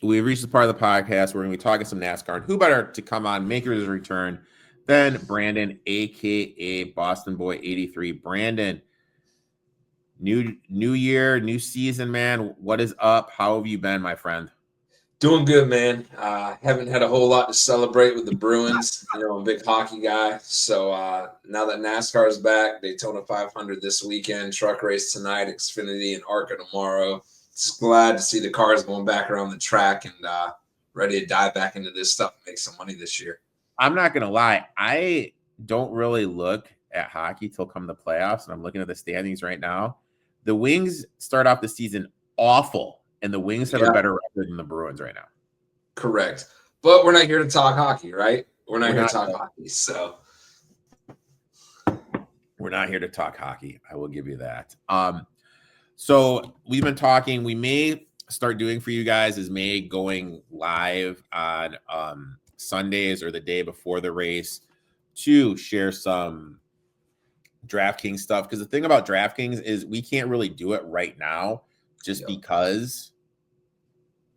we've reached the part of the podcast where we're going to be talking some NASCAR. And who better to come on, make his return than Brandon, a.k.a. Boston Boy 83. Brandon, new year, new season, man. What is up? How have you been, my friend? Doing good, man. Haven't had a whole lot to celebrate with the Bruins. I'm a big hockey guy. So now that NASCAR is back, Daytona 500 this weekend, truck race tonight, Xfinity and ARCA tomorrow. Just glad to see the cars going back around the track and ready to dive back into this stuff and make some money this year. I'm not going to lie. I don't really look at hockey till come the playoffs, and I'm looking at the standings right now. The Wings start off the season awful, and the Wings have a better record than the Bruins right now. Correct. But we're not here to talk hockey, right? We're not here to talk hockey. So we're not here to talk hockey. I will give you that. So we've been talking. We may start doing for you guys is May going live on Sundays or the day before the race to share some DraftKings stuff. Because the thing about DraftKings is we can't really do it right now just because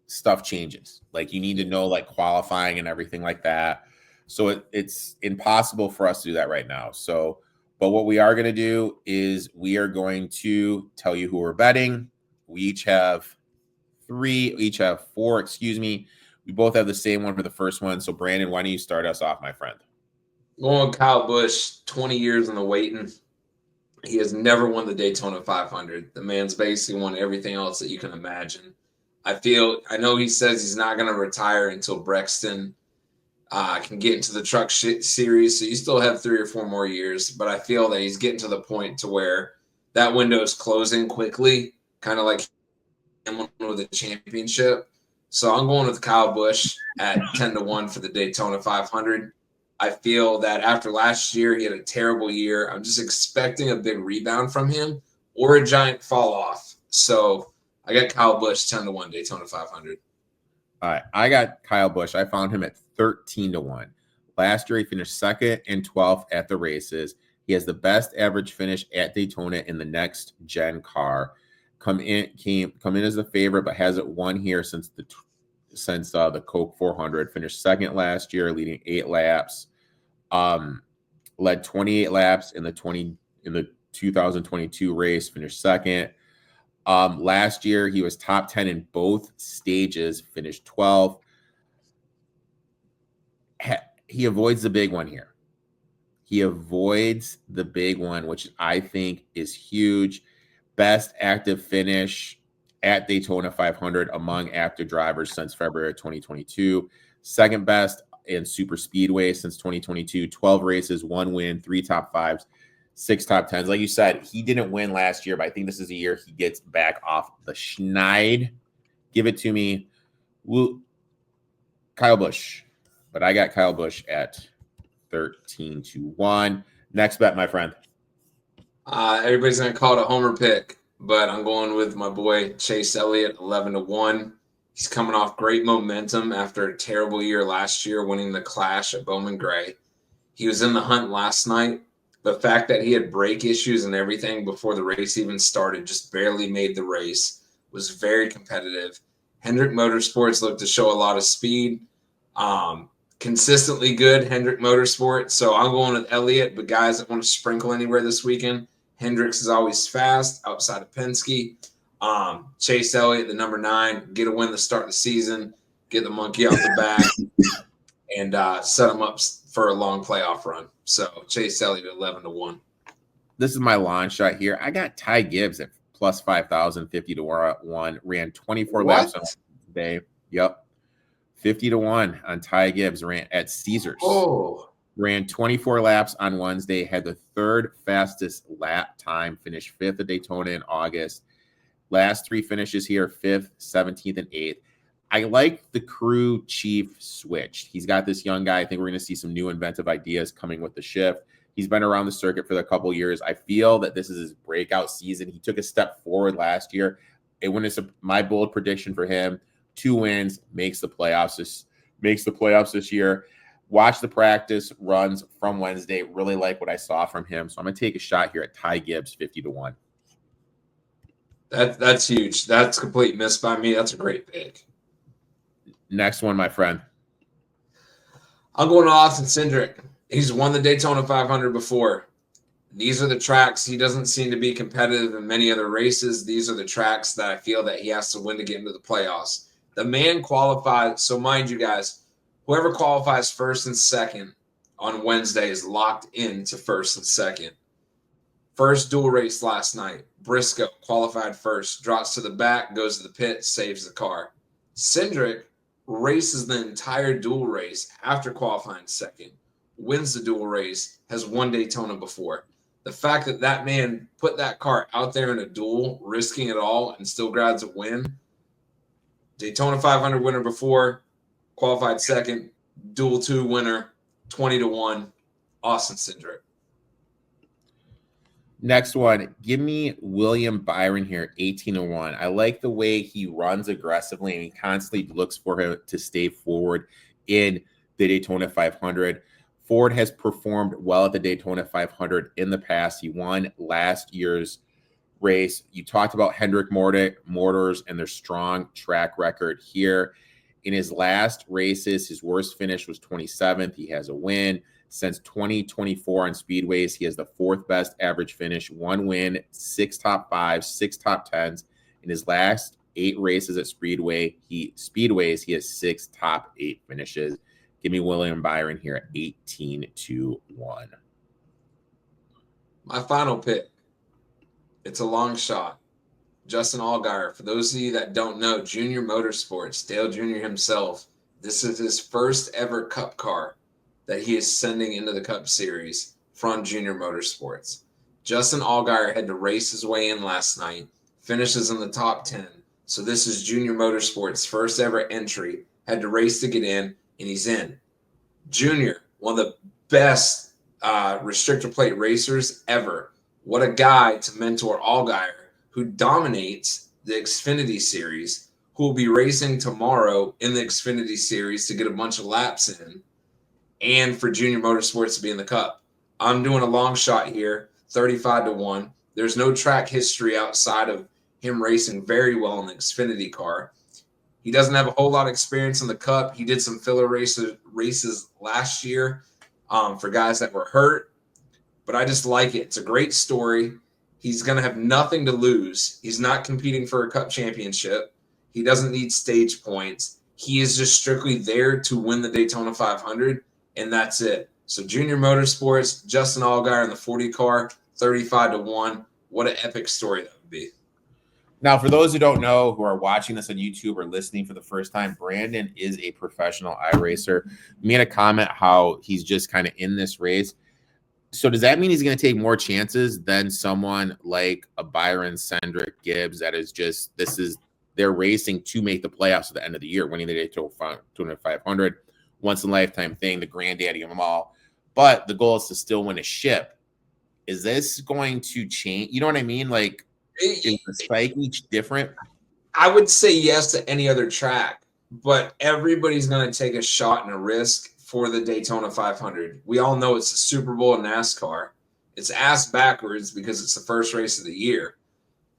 stuff changes. Like you need to know like qualifying and everything like that. So it's impossible for us to do that right now. So, but what we are going to do is we are going to tell you who we're betting. We each have four, excuse me. We both have the same one for the first one. So Brandon, why don't you start us off, my friend? Going Kyle Busch, 20 years in the waiting. He has never won the Daytona 500. The man's basically won everything else that you can imagine. I know he says he's not going to retire until Brexton can get into the truck series. So you still have 3 or 4 more years, but I feel that he's getting to the point to where that window is closing quickly, kind of like him with the championship. So I'm going with Kyle Busch at 10-1 for the Daytona 500. I feel that after last year, he had a terrible year. I'm just expecting a big rebound from him or a giant fall off. So I got Kyle Busch 10-1 Daytona 500. All right, I got Kyle Busch. I found him at 13-1. Last year, he finished 2nd and 12th at the races. He has the best average finish at Daytona in the next gen car. Come in as a favorite, but hasn't won here since the Coke 400. Finished 2nd last year, leading 8 laps. Led 28 laps in the 2022 race. Finished 2nd. Last year, he was top 10 in both stages. Finished 12th. He avoids the big one here. He avoids the big one, which I think is huge. Best active finish at Daytona 500 among active drivers since February 2022. Second best in super speedway since 2022. 12 races, 1 win, 3 top 5s, 6 top 10s. Like you said, he didn't win last year, but I think this is a year he gets back off the schneid. Give it to me. Kyle Busch. But I got Kyle Busch at 13-1. Next bet, my friend. Everybody's going to call it a homer pick, but I'm going with my boy Chase Elliott, 11-1. He's coming off great momentum after a terrible year last year, winning the Clash at Bowman Gray. He was in the hunt last night. The fact that he had brake issues and everything before the race even started, just barely made the race, was very competitive. Hendrick Motorsports looked to show a lot of speed. Consistently good, Hendrick Motorsport. So I'm going with Elliott, but guys that want to sprinkle anywhere this weekend, Hendricks is always fast outside of Penske. Chase Elliott, the number 9, get a win to start the season, get the monkey out the back, and set him up for a long playoff run. So Chase Elliott at 11-1. This is my launch shot here. I got Ty Gibbs at plus 5,000, 50-1. Ran 24 laps on Wednesday. Yep. 50-1 on Ty Gibbs. Ran at Caesars. Ran 24 laps on Wednesday. Had the 3rd fastest lap time. Finished 5th at Daytona in August. Last 3 finishes here, 5th, 17th, and 8th. I like the crew chief switch. He's got this young guy. I think we're going to see some new inventive ideas coming with the shift. He's been around the circuit for a couple years. I feel that this is his breakout season. He took a step forward last year. It went my bold prediction for him. 2 wins, makes the playoffs this year. Watch the practice runs from Wednesday. Really like what I saw from him. So I'm going to take a shot here at Ty Gibbs, 50-1. That's huge. That's a complete miss by me. That's a great pick. Next one, my friend. I'm going to Austin Cindric. He's won the Daytona 500 before. These are the tracks. He doesn't seem to be competitive in many other races. These are the tracks that I feel that he has to win to get into the playoffs. The man qualified. So mind you guys, whoever qualifies first and second on Wednesday is locked into first and second. First dual race last night. Briscoe qualified first, drops to the back, goes to the pit, saves the car. Cindric races the entire dual race after qualifying second, wins the dual race, has won Daytona before. The fact that that man put that car out there in a duel, risking it all, and still grabs a win. Daytona 500 winner before, qualified second, dual 2 winner, 20-1, Austin Cindric. Next one, give me William Byron here, 18-1. I like the way he runs aggressively and he constantly looks for him to stay forward in the Daytona 500. Ford has performed well at the Daytona 500 in the past. He won last year's race. You talked about Hendrick Motors and their strong track record here. In his last races, his worst finish was 27th. He has a win. Since 2024 on Speedways, he has the 4th best average finish, 1 win, 6 top 5s, 6 top 10s. In his last 8 races at Speedways, he has 6 top 8 finishes. Give me William Byron here at 18-1. My final pick. It's a long shot. Justin Allgaier. For those of you that don't know, Junior Motorsports, Dale Jr. himself, this is his first ever Cup car that he is sending into the Cup Series from Junior Motorsports. Justin Allgaier had to race his way in last night, finishes in the top 10. So this is Junior Motorsports' first ever entry, had to race to get in, and he's in. Junior, one of the best restrictor plate racers ever. What a guy to mentor Allgaier, who dominates the Xfinity Series, who will be racing tomorrow in the Xfinity Series to get a bunch of laps in, and for Junior Motorsports to be in the Cup. I'm doing a long shot here, 35-1. There's no track history outside of him racing very well in the Xfinity car. He doesn't have a whole lot of experience in the Cup. He did some filler races last year for guys that were hurt, but I just like it. It's a great story. He's going to have nothing to lose. He's not competing for a Cup championship. He doesn't need stage points. He is just strictly there to win the Daytona 500, and that's it. So Junior Motorsports, Justin Allgaier in the 40 car, 35-1. What an epic story that would be. Now, for those who don't know, who are watching this on YouTube or listening for the first time, Brandon is a professional iRacer. He made a comment how he's just kind of in this race. So does that mean he's going to take more chances than someone like a Byron, Cindric, Gibbs that is just, they're racing to make the playoffs at the end of the year, winning the Daytona 500, once in a lifetime thing, the granddaddy of them all. But the goal is to still win a ship. Is this going to change? You know what I mean? Like, is the spike each different? I would say yes to any other track, but everybody's going to take a shot and a risk for the Daytona 500. We all know it's the Super Bowl in NASCAR. It's ass backwards because it's the first race of the year,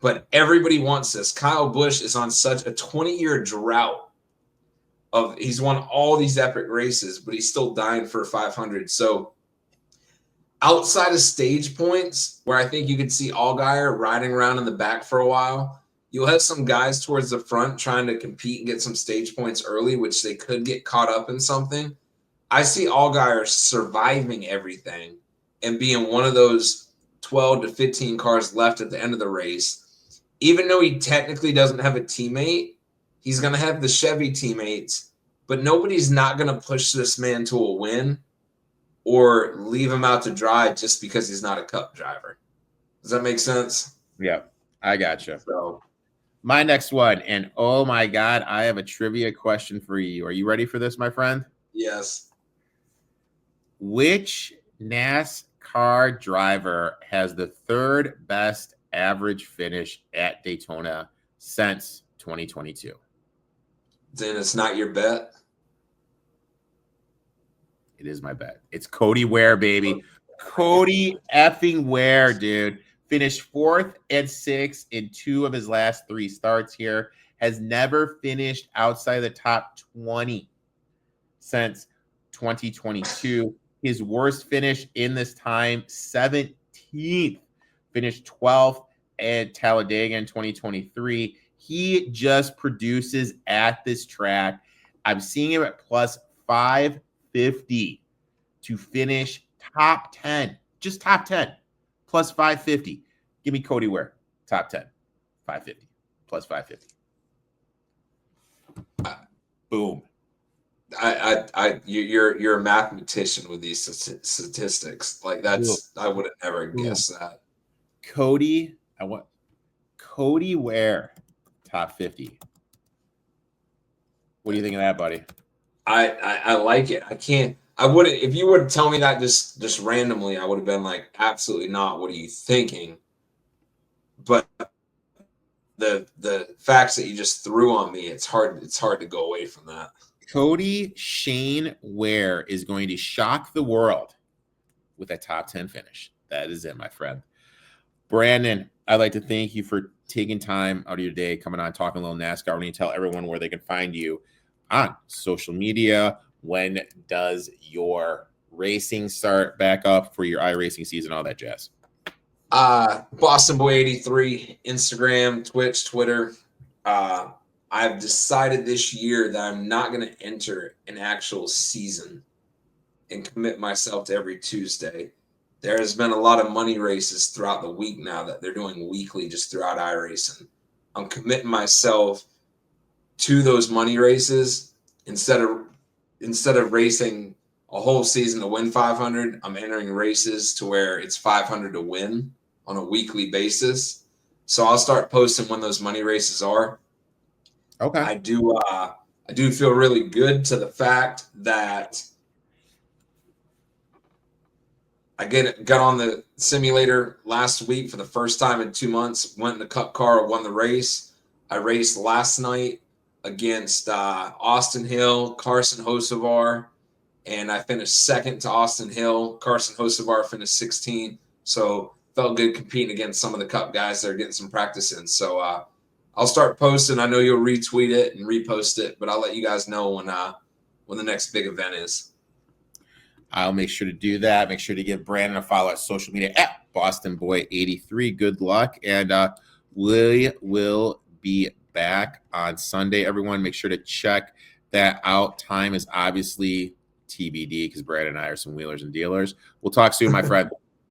but everybody wants this. Kyle Busch is on such a 20-year drought he's won all these epic races, but he's still dying for 500. So outside of stage points, where I think you could see Allgaier riding around in the back for a while, you'll have some guys towards the front trying to compete and get some stage points early, which they could get caught up in something. I see Allgaier surviving everything and being one of those 12 to 15 cars left at the end of the race. Even though he technically doesn't have a teammate, he's going to have the Chevy teammates, but nobody's not going to push this man to a win or leave him out to dry just because he's not a Cup driver. Does that make sense? Yeah, I gotcha. So, my next one, and oh my God, I have a trivia question for you. Are you ready for this, my friend? yes. Which NASCAR driver has the 3rd best average finish at Daytona since 2022? Then it's not your bet. It is my bet. It's Cody Ware, baby. Cody effing Ware, dude. Finished 4th and 6th in 2 of his last 3 starts here. has never finished outside the top 20 since 2022. His worst finish in this time, 17th, finished 12th at Talladega in 2023. He just produces at this track. I'm seeing him at plus 550 to finish top 10, just top 10, plus 550. Give me Cody Ware, top 10, 550, plus 550. Boom. You're a mathematician with these statistics. Like I would have never guessed that. Cody Ware, top 50. What do you think of that, buddy? I like it. I wouldn't, if you would tell me that just randomly, I would have been like, absolutely not. What are you thinking? But the facts that you just threw on me, it's hard to go away from that. Cody Shane Ware is going to shock the world with a top 10 finish. That is it, my friend. Brandon, I'd like to thank you for taking time out of your day, coming on, talking a little NASCAR. We need to tell everyone where they can find you on social media. When does your racing start back up for your iRacing season, all that jazz? Boston Boy 83, Instagram, Twitch, Twitter. I've decided this year that I'm not going to enter an actual season and commit myself to every Tuesday. There has been a lot of money races throughout the week now that they're doing weekly just throughout iRacing. I'm committing myself to those money races instead of racing a whole season to win 500. I'm entering races to where it's 500 to win on a weekly basis. So I'll start posting when those money races are. Okay. I do feel really good to the fact that I got on the simulator last week for the first time in 2 months, went in the Cup car, won the race. I raced last night against Austin Hill, Carson Hocevar, and I finished second to Austin Hill. Carson Hocevar finished 16th, so felt good competing against some of the Cup guys that are getting some practice in. So I'll start posting. I know you'll retweet it and repost it, but I'll let you guys know when the next big event is. I'll make sure to do that. Make sure to give Brandon a follow on social media at BostonBoy83. Good luck. And we will be back on Sunday. Everyone, make sure to check that out. Time is obviously TBD because Brandon and I are some wheelers and dealers. We'll talk soon, my friend.